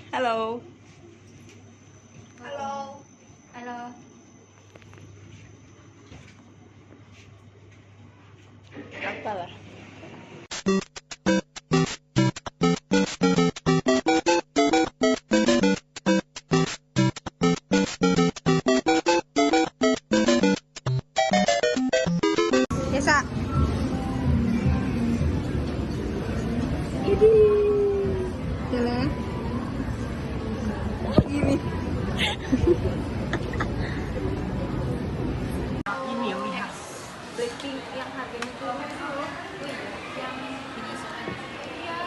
Halo. Halo. Halo. Apalah. Desa. Ini. Jalan. Gini. Ini oh ya. Blackpink yang harganya tuh yang iya.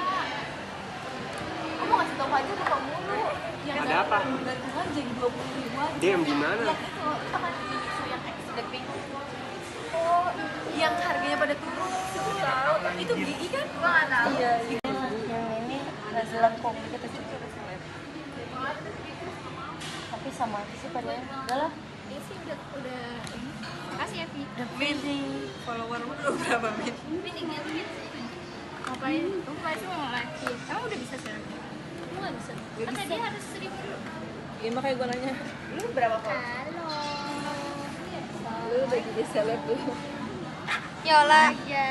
Kamu ngasih tau aja tuh kamu mulu. Yang Ada apa? gantungan jadi 25 aja. Dem di mana? Yang itu apa Miniso yang ex Blackpink. Oh, yang harganya pada turun. Tahu, itu gigi kan? Gua nggak tahu. Iya. Yang ini Razilan kok kita cuci tapi sama aja sih padahal udah lah Ini sih udah ini. Kasih ya, Vi. udah feeling Follower lu berapa, Min? Min ingat ngapain? Kamu pasti mau nge-like. Kamu udah bisa sekarang? Kamu nggak bisa. Kan tadi harus 1000 dulu. Iya makanya gue nanya. Lu berapa follower? Halo. Lu udah jadi seleb tuh. Yola. Ya.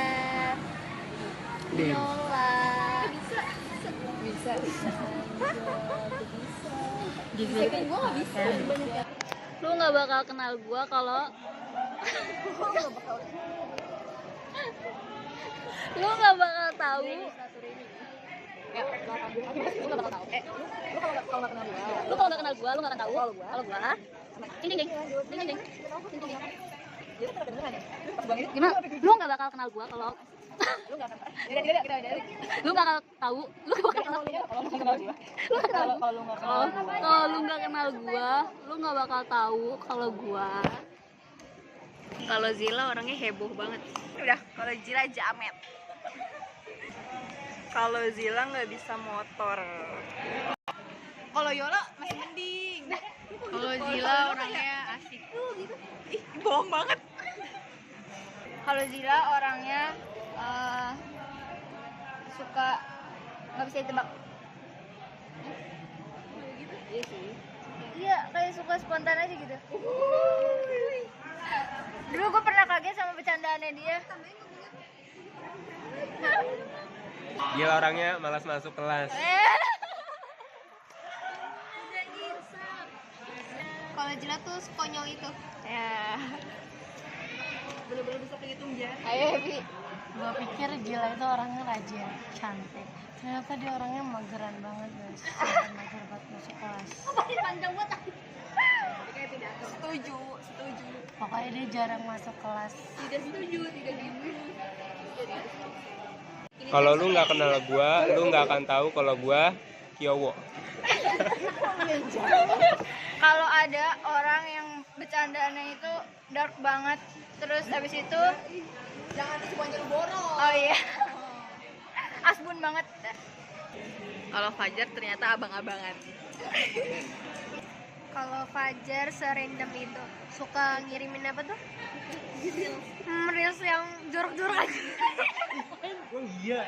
Dem. Yola. Bisa. bisa Kan gua nggak bisa. Banyak. lu nggak bakal kenal gua kalau lu nggak bakal tahu lu kalau nggak kenal gua lu nggak akan tahu kalau gua ding ding ding ding ding ding gimana lu nggak bakal kenal gua kalau lu nggak bakal tahu lu nggak bakal kenal kalau lu nggak kenal gua lu nggak bakal tahu kalau Zila orangnya heboh banget. Udah, kalau Zila jamet. Kalau Zila nggak bisa motor. Kalau Yola masih mending. Kalau Zila orangnya asik. Ih, bohong banget. Kalau Zila orangnya suka nggak bisa ditebak. Iya sih. Iya, kayak suka spontan aja gitu. Dulu gue pernah kaget sama bercandaannya dia. Dia orangnya malas masuk kelas. Kalau Zila tuh sekonyol itu. Ya. Bener-bener bisa kehitung ya. Ayo, Bi. Gua pikir Zila itu orangnya rajin, cantik. Ternyata dia orangnya mageran banget guys. Mager banget masuk kelas. Panjang buat aku. Setuju. Pokoknya dia jarang masuk kelas. Tidak setuju, tidak gitu. Kalau lu nggak kenal gua, lu nggak akan tahu kalau gua Kyowo. Kalau ada orang yang bercandaannya itu dark banget, terus abis itu jangan semuanya boros. Oh iya. Asbun banget. Kalau Fajar ternyata abang-abangan. Kalau Fajar serandom itu suka ngirimin apa tuh? Reels yang jorok-jorok aja. Oh iya.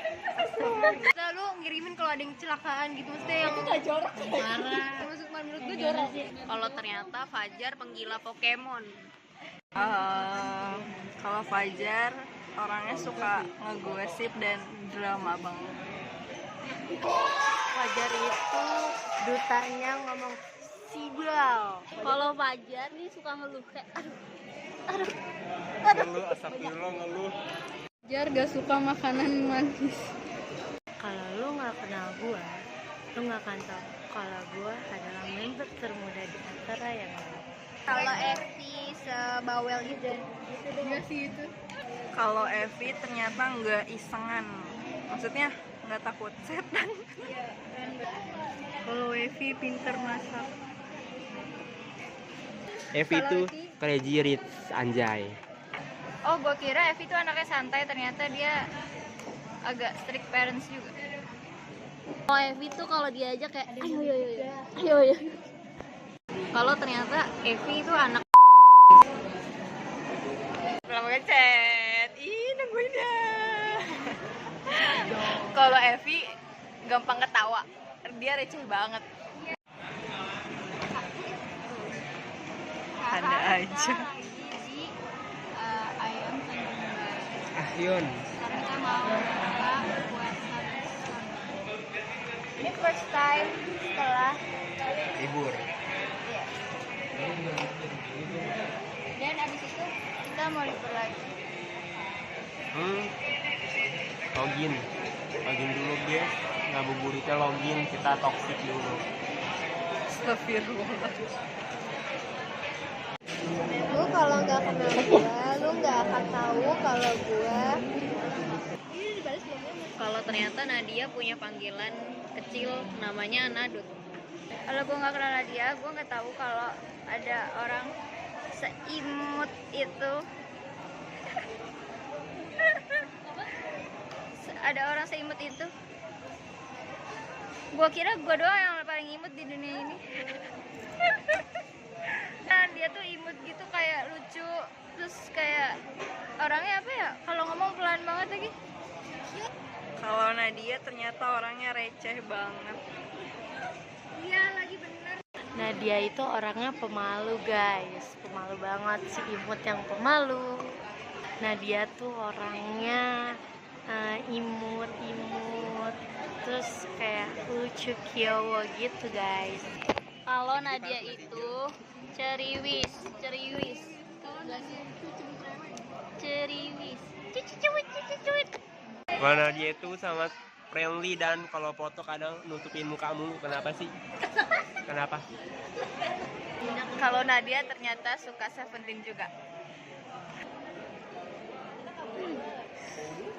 Lalu ngirimin kalau ada yang kecelakaan gitu, maksudnya yang nggak jorok. Parah. Maksud menurut gue jorok. Kalau ternyata Fajar penggila Pokemon. Kalau Fajar orangnya suka ngegosip dan drama banget. Fajar itu dutanya ngomong siblau. Kalau Fajar nih suka ngeluh kayak Ngeluh, astagfirullah ngeluh. Fajar gak suka makanan manis. Kalau lu nggak kenal gua, lu nggak akan tahu kalau gua adalah member termuda di antara yang lain. Kalau Evi sebawel gitu. Enggak sih itu. Kalau Evi ternyata nggak isengan. Maksudnya nggak takut setan. Kalau Evi pinter masak. Evi itu crazy rich anjay. Oh, gue kira Evi tuh anaknya santai, ternyata dia agak strict parents juga. Oh, Evi tuh kalau diajak kayak ayo. Kalau ternyata Evi itu anak belum ngechat. Ih, nungguin dah. Kalau Evi gampang ketawa. Dia receh banget. Ada aja. Di ayam Tanjung Balai. Ah, Yun. Sekarang kita mau coba puasa bersama. Ini first time setelah Libur. ya. Dan abis itu kita mau libur lagi. Login dulu guys. Ngabuburitnya login, kita toxic dulu. Astagfirullah. Lu kalau nggak kenal gua, lu nggak akan tahu kalau gua. Kalau ternyata Nadia punya panggilan kecil namanya Nadut. Kalau gua nggak kenal dia, gua nggak tahu kalau ada orang seimut itu. Ada orang seimut itu. Gua kira gua doang yang paling imut di dunia ini. Nah, dia tuh imut gitu, kayak lucu, terus kayak orangnya apa ya? Kalau ngomong pelan banget lagi. Kalau Nadia ternyata orangnya receh banget. Iya, lagi bener. Nadia itu orangnya pemalu guys, pemalu banget, si imut yang pemalu. Nadia tuh orangnya imut, terus kayak lucu kiowo gitu guys. Kalau Nadia itu ceriwis, ceriwis. Kalau Nadia itu sangat friendly dan kalau foto kadang nutupin mukamu. Kenapa sih? Kenapa? Kalau Nadia ternyata suka Seventeen juga.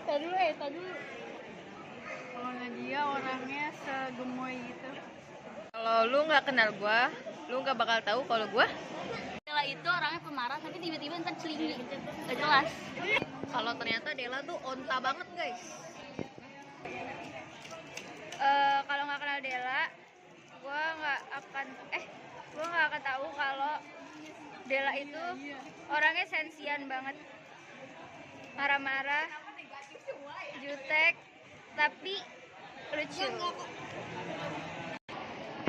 Tadi dulu. Kalau Nadia orangnya segemoy gitu. Kalau lu nggak kenal gua, lu nggak bakal tahu kalau gua. Dela itu orangnya pemarah tapi tiba-tiba ntar celingi, gak jelas. Kalau ternyata Dela tuh onta banget guys. Kalau nggak kenal Dela, gue nggak akan tahu kalau Dela itu orangnya sensian banget, marah-marah, jutek, tapi lucu.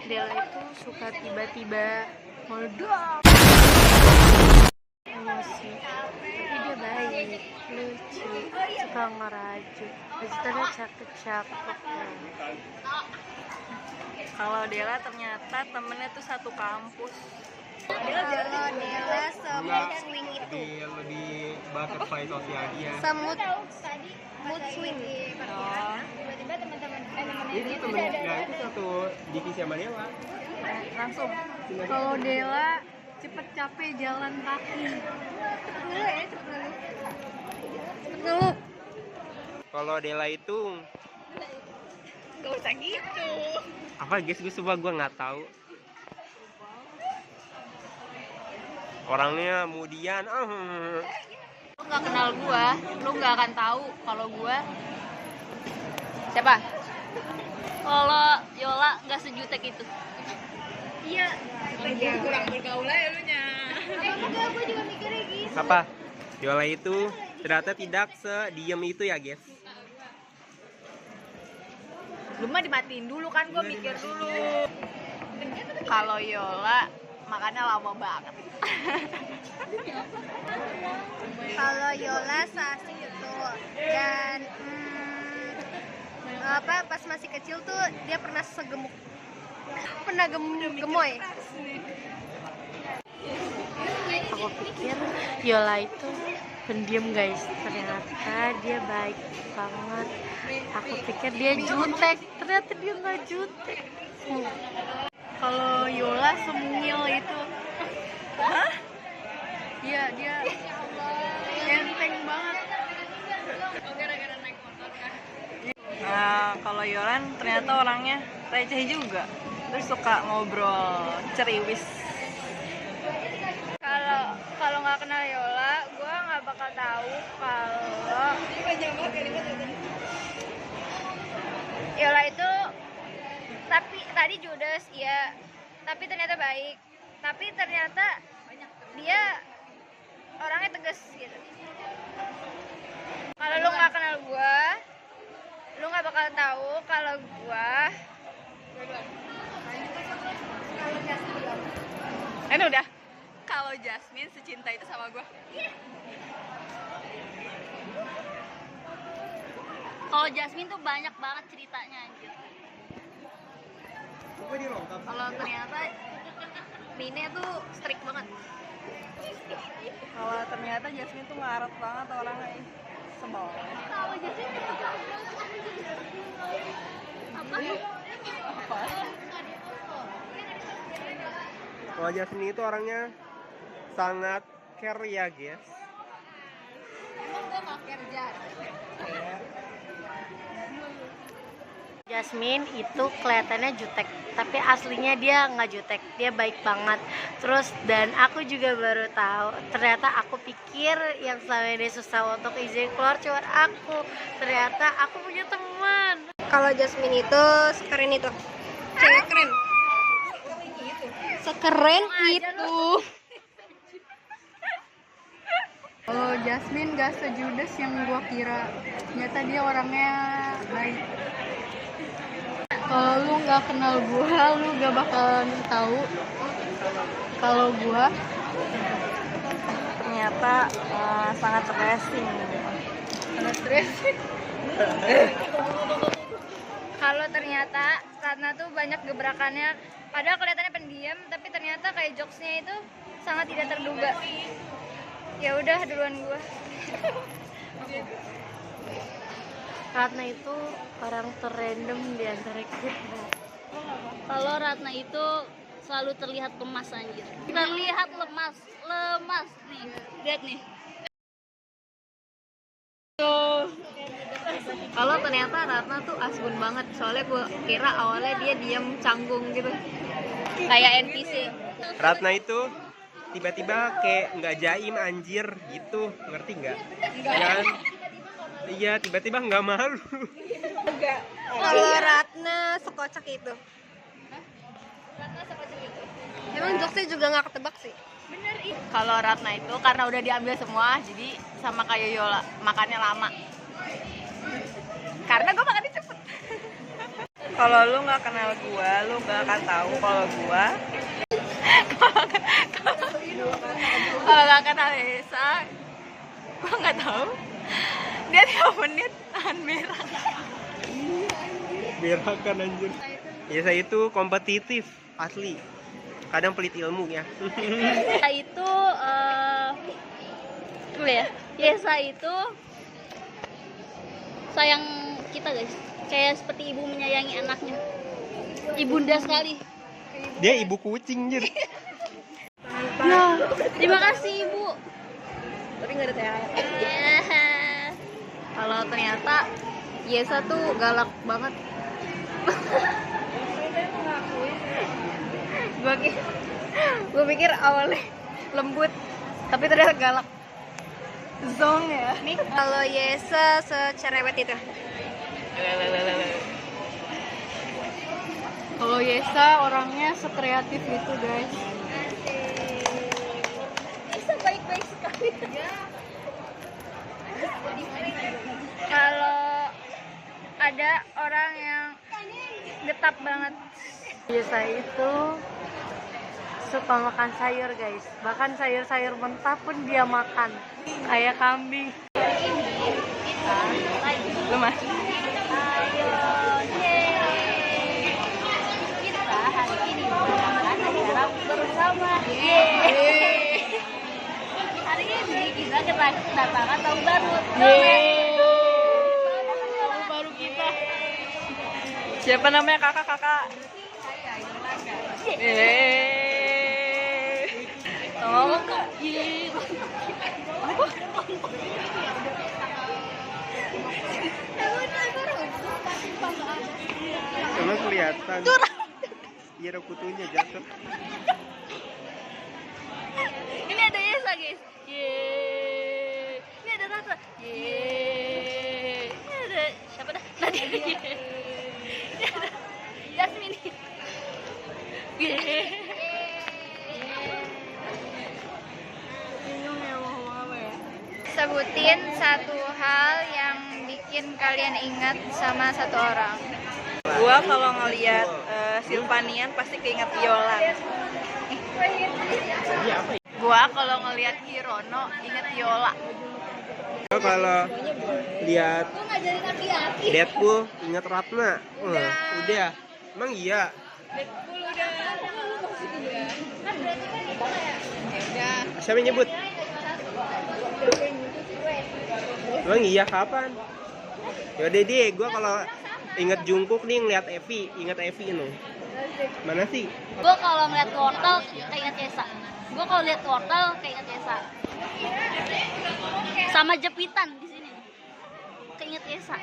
Dela itu suka tiba-tiba meledak emosi, tapi dia baik, lucu, suka ngerajuk, vegetarian cakep-cakep. Kalau Dela ternyata temennya tuh satu kampus. Kalau Dela Enggak, swing itu, lebih butterfly sosial dia. semut mood swing. Tiba-tiba teman-teman Itu temennya, itu satu divisi sama Dewa. Langsung. Kalau Dela cepet capek jalan kaki. Kalau Dela itu Gak usah gitu. apa guys, gue coba gue nggak tahu. Orangnya kemudian Lu nggak kenal gua, lu nggak akan tahu kalau gua siapa. Kalau Yola nggak sejutek itu. Iya. Kurang bergaul aja lu nya. Enggak, gue juga mikirnya gitu. apa? Yola itu ternyata tidak sediam itu ya guys. Lu mah dimatiin dulu kan, gua mikir dulu. Kalau Yola makannya lama banget. Kalau Yola seasik itu, dan pas masih kecil tuh dia pernah gemoy. Aku pikir Yola itu pendiam guys, ternyata dia baik banget. Aku pikir dia jutek, ternyata dia nggak jutek. Kalau Yola semungil itu. Hah? Iya, dia enteng banget. Nah, kalau Yolan ternyata orangnya receh juga. Terus suka ngobrol ceriwis. Kalau nggak kenal Yola, gue nggak bakal tahu kalau Yola itu, tapi tadi judes ya, tapi ternyata baik, tapi ternyata dia orangnya tegas gitu. Kalau lu nggak kenal gue, lu nggak bakal tahu kalau gue Udah. Kalau Jasmine secinta itu sama gue? Kalau Jasmine tuh banyak banget ceritanya anjir. Kalau ternyata Mine tuh strict banget. Kalau ternyata Jasmine tuh ngaret banget orangnya. Sebel. Kalau Jasmine apa? Kalau Jasmine itu orangnya sangat care ya guys. Jasmine itu kelihatannya jutek, tapi aslinya dia nggak jutek, dia baik banget. Terus dan aku juga baru tahu, ternyata aku pikir yang selama ini susah untuk izin keluar cuma aku. Ternyata aku punya teman. Kalau Jasmine itu sekeren itu, cewek keren. Sekeren itu. Kalau Jasmine gak sejudes yang gua kira, ternyata dia orangnya baik. Kalau lu nggak kenal gua, lu gak bakalan tahu kalau gua Ternyata sangat stressing. Kalau ternyata Ratna tuh banyak gebrakannya, padahal kelihatannya pendiam, tapi ternyata kayak jokesnya itu sangat tidak terduga. Ya udah duluan gua. Ratna itu orang terrandom di antara kita. Kalau Ratna itu selalu terlihat lemas anjir. Terlihat lemas nih. Lihat nih. Kalau ternyata Ratna tuh asgun banget, soalnya gue kira awalnya dia diam canggung gitu, kayak NPC. Ratna itu tiba-tiba kayak nggak jaim anjir gitu, ngerti nggak? Kan? Iya, tiba-tiba nggak malu. Kalau Ratna sekocak itu. Emang jokesnya juga nggak ketebak sih. Kalau Ratna itu karena udah diambil semua, jadi sama kayak Yola makannya lama. Karena gue makannya cepet. Kalau lu nggak kenal gue, lu nggak akan tahu kalau gue. Kalau nggak kenal Esa, gue nggak tahu. Dia 3 menit tahan merah. Merah kan anjir. Ya saya itu kompetitif asli. Kadang pelit ilmu ya. Yesa itu dulu ya. Yesa itu sayang kita guys. Kayak seperti ibu menyayangi anaknya. Ibunda sekali. Dia ibu kucing anjir. Nah, terima kasih ibu. Tapi nggak ada THR. Ya. Kalau ternyata Yesa tuh galak banget. Gue pikir awalnya lembut, tapi ternyata galak. Zong ya. Nih kalau Yesa secerewet itu. kalau Yesa orangnya sekreatif itu guys. Bisa baik-baik sekali. Kalau ada orang yang getap banget. Yesa itu suka makan sayur guys, bahkan sayur-sayur mentah pun dia makan, kayak kambing. Lu mah. Kita hari ini merayakan acara bersama. Hari ini kita kedatangan tahun baru. Tahu baru kita. Siapa namanya kakak-kakak? Ngomong kak. Emang kelihatan. Iya ada kutunya jatuh. Ini ada Yesa guys. Yeay. Ini ada Tata. Yeay. Ini ada siapa dah? Nadia. Ini ada Jasmine. Yeay. Bingung ya mau ngomong apa ya? Sebutin satu hal yang bikin kalian ingat sama satu orang. Gua kalau ngelihat Silvanian pasti keinget Yola. Gua kalau ngelihat Hirono inget Yola. Gua kalau lihat Gue ngajarin aki-aki. Deadpool ingat Ratna. Udah. Emang iya. Kan berarti kan itu kayak Siapa yang nyebut? Emang iya kapan? Yaudah deh, gue kalau inget Jungkook nih ngeliat Evi, inget Evi ini. Mana sih? Gue kalau ngeliat wortel keinget Yesa. Gue kalau lihat wortel keinget Yesa. Sama jepitan di sini. Keinget Yesa.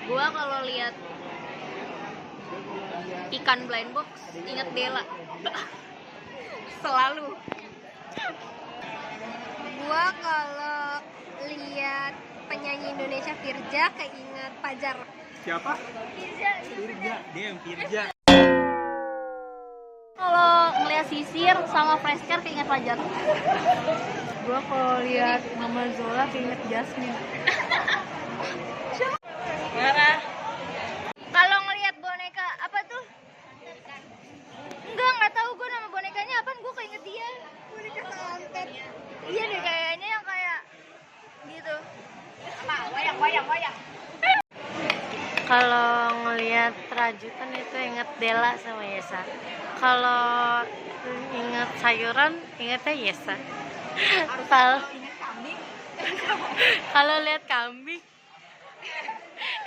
Gue kalau lihat ikan blind box inget Dela. Selalu. gua kalau lihat penyanyi Indonesia Firja keinget Fajar. Siapa? Firja. Dia yang Firja. Kalau ngeliat sisir sama Fresker keinget Fajar. Gua kalau lihat Mama Zola keinget Jasmine. Marah. Kalau ngelihat boneka apa tuh? Enggak tahu gue nama bonekanya apaan, gue keinget dia. Boneka santet. Iya deh kayaknya yang kayak gitu. Apa? Wayang. Kalau ngelihat rajutan itu inget Dela sama Yesa. Kalau inget sayuran ingetnya Yesa. Kalau lihat kambing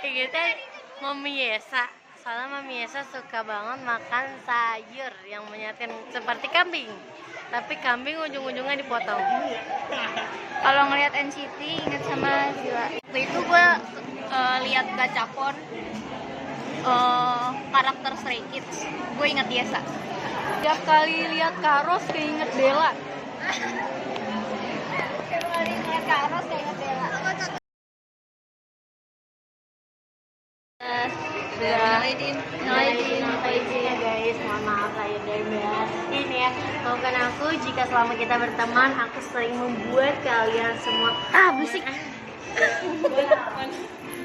ingetnya Mami Yesa. Soalnya Mami Yesa suka banget makan sayur yang menyatin seperti kambing. Tapi kambing ujung-ujungnya dipotong. Kalau ngelihat NCT inget sama Zila. Waktu itu gue lihat gacapon karakter Stray Kids. Gue inget Yesa. Tiap kali lihat Karos keinget Dela. Tiap kali ngeliat Karos keinget Bella. Izin ya guys, mohon maaf lahir dan batin ya. Maafkan aku jika selama kita berteman aku sering membuat kalian semua berisik.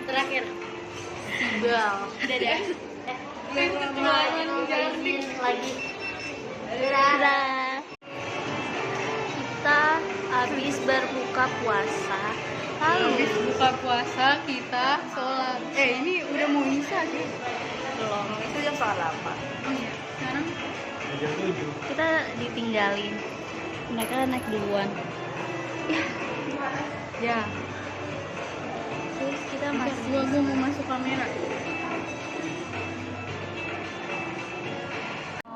Terakhir Sibel. Dadah. Izin lagi. Dadah. Kita habis berbuka puasa. Habis buka puasa kita sholat. Ini udah mau isya sih. Belum, itu jam 8. Sekarang Kita ditinggalin. Mereka naik duluan. ya. Terus kita masih Gua mau masuk kamera.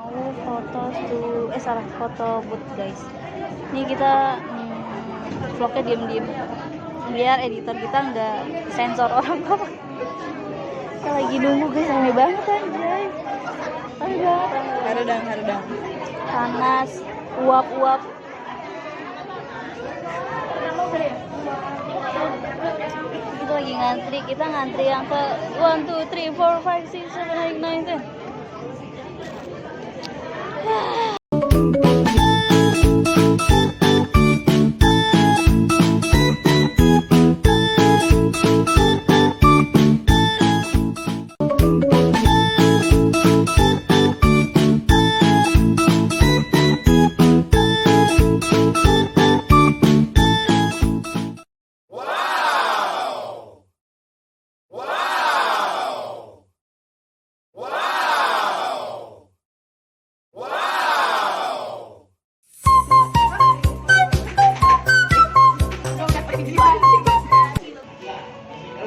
mau foto booth guys. Ini kita vlognya diem-diem biar editor kita nggak sensor orang kok. Kita lagi nunggu guys, rame banget anjay. Harudang. Panas, uap-uap. Kita lagi ngantri, kita ngantri yang ke 1, 2, 3, 4, 5, 6, 7, 8, 9, 10.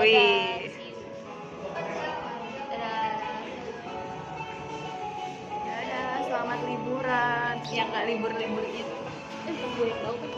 Wih. Dadah, selamat liburan. Yang nggak libur-libur gitu. Gue yang tahu kan.